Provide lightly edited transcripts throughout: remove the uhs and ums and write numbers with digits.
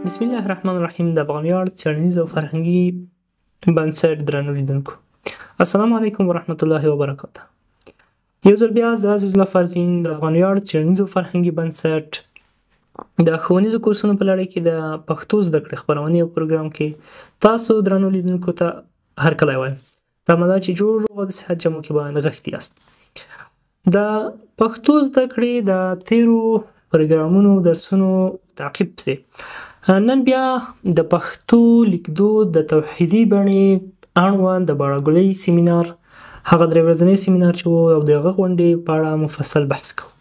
بسم الله الرحمن الرحیم. د افغان ویاړ څیړنیز او فرهنګي بنسټ درنو لیدونکو، السلام علیکم ورحمت الله وبرکاته. یو ځل بیا زه عزیز الله فرزین د افغان ویاړ څیړنیز او فرهنګي بنسټ د ښوونیزو کورسونو په لړۍ کې د پښتو زده کړې خپرونې او پروګرام کې تاسو درنو لیدونکو ته هرکلی وایم. په امله چې جوړ روغ او د صحت جمع کې به نغښتي یاست. د پښتو زده کړې د تیرو پروګرامونو درسونو تعقیب پسې نن بیا د پښتو لیکدود د توحیدي بڼې اړوند د باړهګولۍ سیمینار، هغه درې ورځنی سیمینار چې و او د هغه غونډې په اړه مفصل بحث کوو.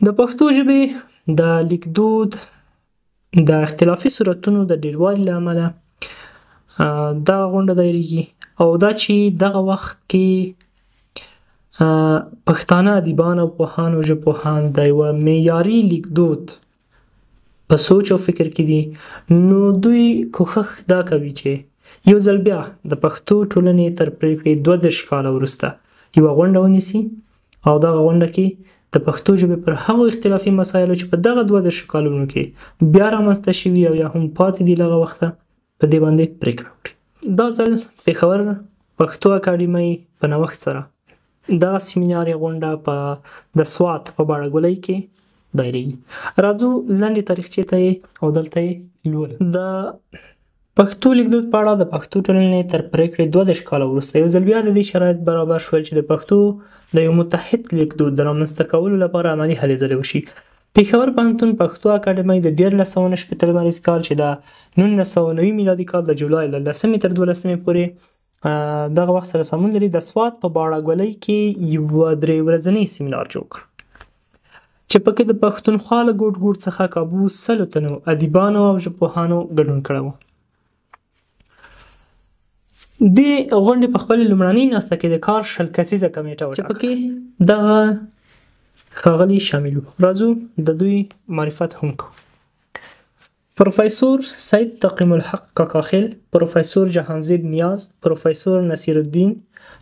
د پښتو ژبې د لیکدود د اختلافي صورتونو د ډیروالي له امله دغه غونډه دایریږي او دا چې دغه وخت کې پښتانه ادیبان او پوهان او ژبپوهان د یوه معیاري لیکدود په سوچ او فکر کې دي، نو دوی کوښښ دا کوي چې یو ځل بیا د پښتو ټولنې تر پرېکړې 22 کاله وروسته یوه غونډه ونیسي او دغه غونډه کې د پښتو ژبې پر هغو اختلافي مسایلو چې په دغه 22 کالونو کې بیا رامنځته شوي او یا هم پاتې دي له هغه وخته په دې باندې پرېکړه وکړي. دا ځل پېښور پښتو اکاډمۍ په نوښت سره دغه سیمینار یا غونډه د سوات په باړهګولۍ کې دایریږي. راځو لنډې تاریخچې ته یې او دلته یې لولو. د پښتو لیکدود په اړه د پښتو ټولنې تر پرېکړې 22 کاله وروسته یو ځل بیا د دې شرایط برابر شول چې د پښتو د یو متحد لیکدود د رامنځته کولو لپاره عملي هلې ځلې وشي. پېښور پوهنتون پښتو اکاډمۍ د 1390 لمریز کال چې د 1990 میلادي کال د جولای له 10 تر 12 پورې دغه وخت سره سمون لري، د سوات په باړهګولۍ کې یوه 3 ورځنی سیمینار جوړ کړ چې پکې د پښتونخوا له ګوټ ګوټ څخه کابو 100 تنو ادیبانو او ژبپوهانو ګډون کړی و. دې غونډې په خپلې لومړنۍ ناسته کې د کار 20 کسیزه کمیټه وټاکله چې پکې دغه ښاغلي شامل وو. راځو د دوی معرفت هم کوو. پروفیسور سید تقیم الحق کاکاخیل، پروفیسور جهانزیب نیاز، پروفیسور نصیر الدین،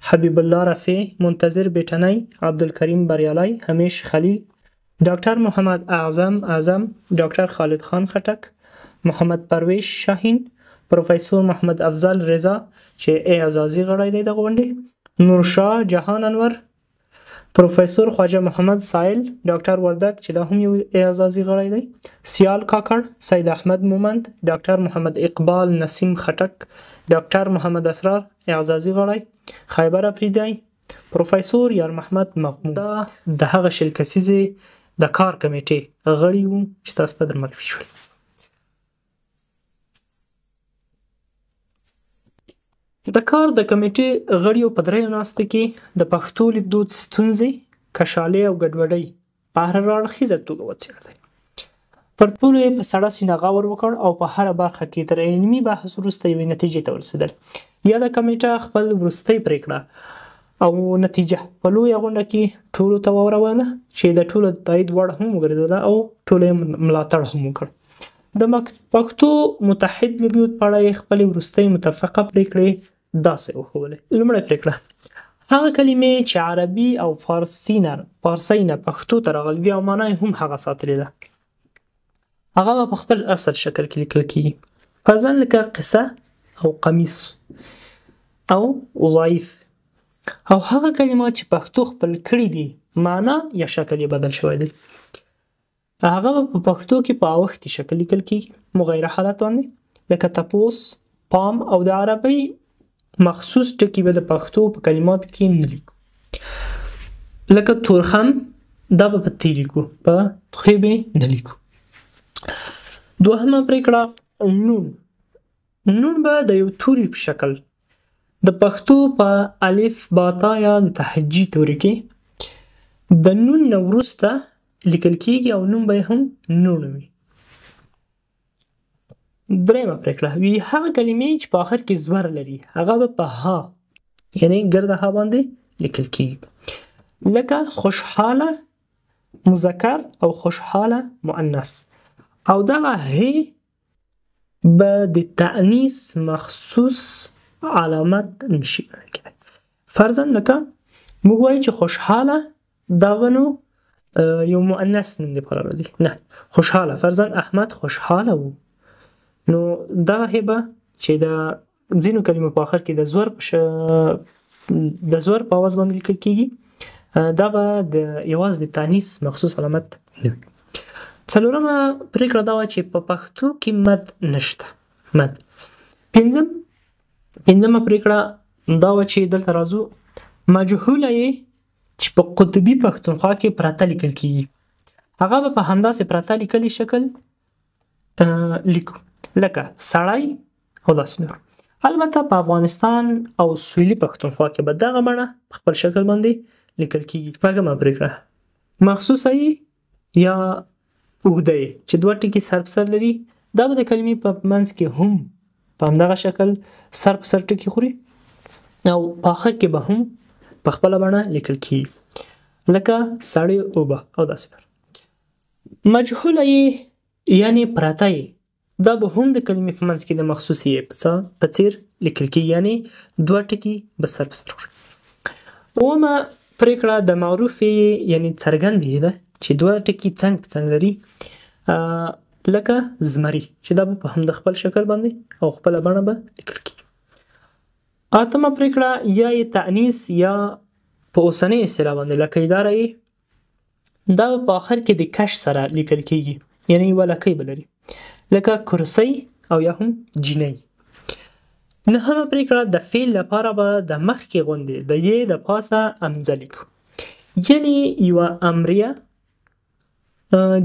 حبیب الله رفیع، منتظر بیټنی، عبدالکریم بریالی، همیش خلیل، ډاکټر محمد اعظم، ډاکټر خالد خان خټک، محمد پرویز شاهین، پروفیسور محمد افضل رضا چې اعزازي غړی دی د غونډې، نورشاه جهان انور، پروفیسور خواجه محمد سایل، ډاکټر وردک چې دا هم یو اعزازي غړی دی، سیال کاکړ، سید احمد مومند، ډاکټر محمد اقبال نسیم خټک، ډاکټر محمد اسرار اعزازي غړی، خیبر افریدی، پروفیسور یار محمد مغموم. دا د هغه 20 کسیزې د کار کمیټې غړي وو چې تاسو ته در معرفي شول. د کار د کمیټې غړیو په 3 ناستو کې د پښتو لیکدود ستونزې، کشالۍ او ګډوډۍ په هر اړخیزه توګه وڅېړلې. پر ټولو یې په سړه سینه غور وکړ او په هره برخه کې تر علمي بحث وروسته یوې نتیجې ته ورسېدل. یاده کمیټه خپل وروستۍ پرېکړه او نتیجه په لویه غونډه کې ټولو ته واوروله چې د ټولو تایید وړ هم وګرځېده او ټولو یې ملاتړ هم وکړ. د پښتو متحد لیکدود په اړه یې خپلې وروستۍ متفقه پرېکړې داسې وښودلې. لومړۍ پرېکړه: هغه کلمې چې عربي او فارسي نه پښتو ته راغلي دي او معنا یې هم هغه ساتلې ده، هغه به په خپل اصل شکل کې لیکل کېږي، فرضاً لکه قصه او قمیص او ضعیف. او هغه کلمات چې پښتو خپل کړي دي معنا یا شکل یې بدل شوی دی، هغه به په پښتو کې په اوښتي شکل لیکل کېږي، مغیره حالت باندې، لکه تپوس، پام او د عربۍ مخصوص ټکي به د پښتو په کلماتو کې نه لیکو، لکه تورخم دا به په تی لیکو، په تخې به نه لیکو. دوهمه پرېکړه: نون به د یو توري په شکل د پښتو په الف با تا یا د تهجي توري کې د نون نه وروسته لیکل کېږي او نوم به یې هم نون وي. درېمه پرېکړه: هغه کلمې چې په آخر کې زور لري هغه به په ها یعنی ګرد ها باندې لیکل کېږي، لکه خوشحاله مذکر او خوشحاله مؤنث، او دغه هی به د تأنیث مخصوص علامت نشي ګڼل کېدی. فرضاً لکه موږ وایو چې خوشحاله دا به نو یو مؤنث نوم دپاره راځي، نه خوشحاله، فرضاً احمد خوشحاله و، نو دغه هبه چې د ځینو کلمو په آخر کې د زور په آواز باندې لیکل کېږي، دا به یوازې د تانیث مخصوص علامت نه وي. څلورمه پرېکړه دا وه چې په پښتو کې مد نشته. مد. پنځمه پرېکړه دا وه چې دلته راځو مجهوله یې چې په قطبي پښتونخوا کې پرته لیکل کېږي، هغه به په همداسې پرته لیکلي شکل لیکو لکه سړی او داسې نور. البته په افغانستان او سویلي پښتونخوا کې به دغه بڼه په خپل شکل باندې لیکل کېږي. شپږمه پرېکړه مخصوصه یې یا اوږده یې چې دوه ټکي سر په سر لري، دا به د کلمې په منځ کې هم په همدغه شکل سر په سر ټکي خوري او په آخر کې به هم په خپله بڼه لیکل کېږي لکه سړی اوبه او داسې نور. مجهوله یې یعنې پرته یې، دا به هم د کلمې په منځ کې د مخصوصې یې په څیر لیکل کېږي، یعنې دوه ټکي به سر په سر خوري. اوومه پرېکړه د معروف یې یعنې څرګند یې ده چې دوه ټکي څنګ په څنګ لري لکه زمري، چې دا به په هم د خپل شکل باندې او خپله بڼه به لیکل کېږي. اتمه پرېکړه یا یې تأنیث یا په اوسنۍ اصطلاح باندې لکۍ داره یې، دا به په آخر کې د کش سره لیکل کېږي، یعنې یوه لکۍ به لري لکه کرسۍ او یا هم جینۍ. نهمه پرېکړه د فعل لپاره به د مخکې غوندې د یې د پاسه امزه لیکو، یعنې یوه امریه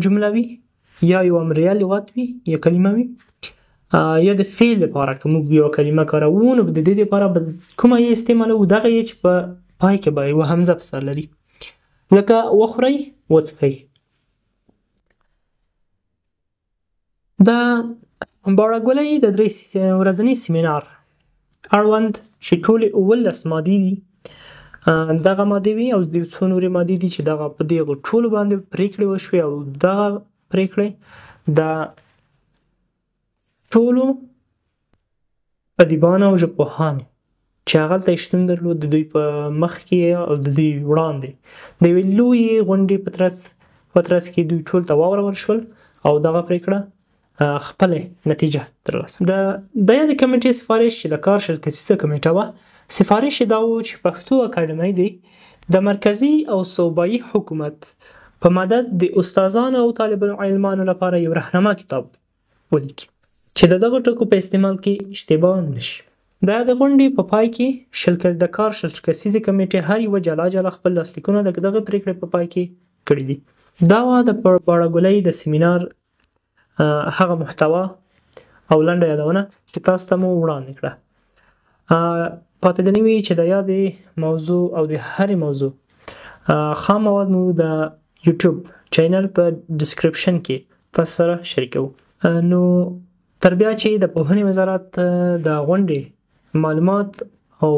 جمله وي یا یو امریه لغت وي یا کلمه وي، یا د فعل لپاره که موږ یوه کلمه کاروو نو د دې لپاره به کومه یې استعمالوو، دغه یې چې په پای کې به یوه همزه په سر لري لکه وخورئ وڅښئ. د باړه د 3 ورځني سیمینار اړوند چې ټولې 19 مادې دي، دغه مادې وي او د څو نورې مادې دي چې دغه په دغو ټولو باندې پرېکړې وشوې او دغه پرېکړې د ټولو ادیبانو او ژبپوهانو چې هغلته یې شتون درلود د دوی په مخ کې او د دوی وړاندې د یوې لویې غونډې په ترڅ کې دوی ټول ته واورول شول او دغه پرېکړه خپله نتیجه ترلاسه. د یادې کمیټې سفارش چې د کارشل کسیزه کمیټه وه، سفارش یې دا و چې پښتو اکاډمۍ دې د مرکزي او صوبایي حکومت په مدد د استادانو او طالب علمانو لپاره یو رهنما کتاب ولیکي چې د دغه ټکو په استعمال کې اشتباه نشي. د غونډې په پای کې د کارشل کسیزې کمیټې هر یوه جلا جلا خپل لاسلیکونه د دغه پرېکړې په پای کې کړي دي. دا وه د باړه د سیمینار هغه محتوا او لنډه یادونه چې تاسو ته مو وړاندې کړه. پاتې د نوي چې د یادې موضوع او د هرې موضوع خام مواد مو د یوټیوب چینل په ډسکرپشن کې تاسو سره شریکوو. نو تر بیا چې د پوهنې وزارت د غونډې معلومات او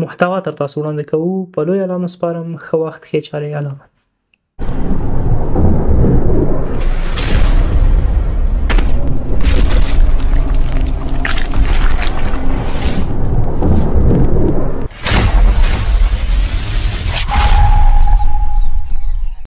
محتوا تر تاسو وړاندې کوو، په لوی الله مو سپارم. ښه وخت، ښې چارې، علامت.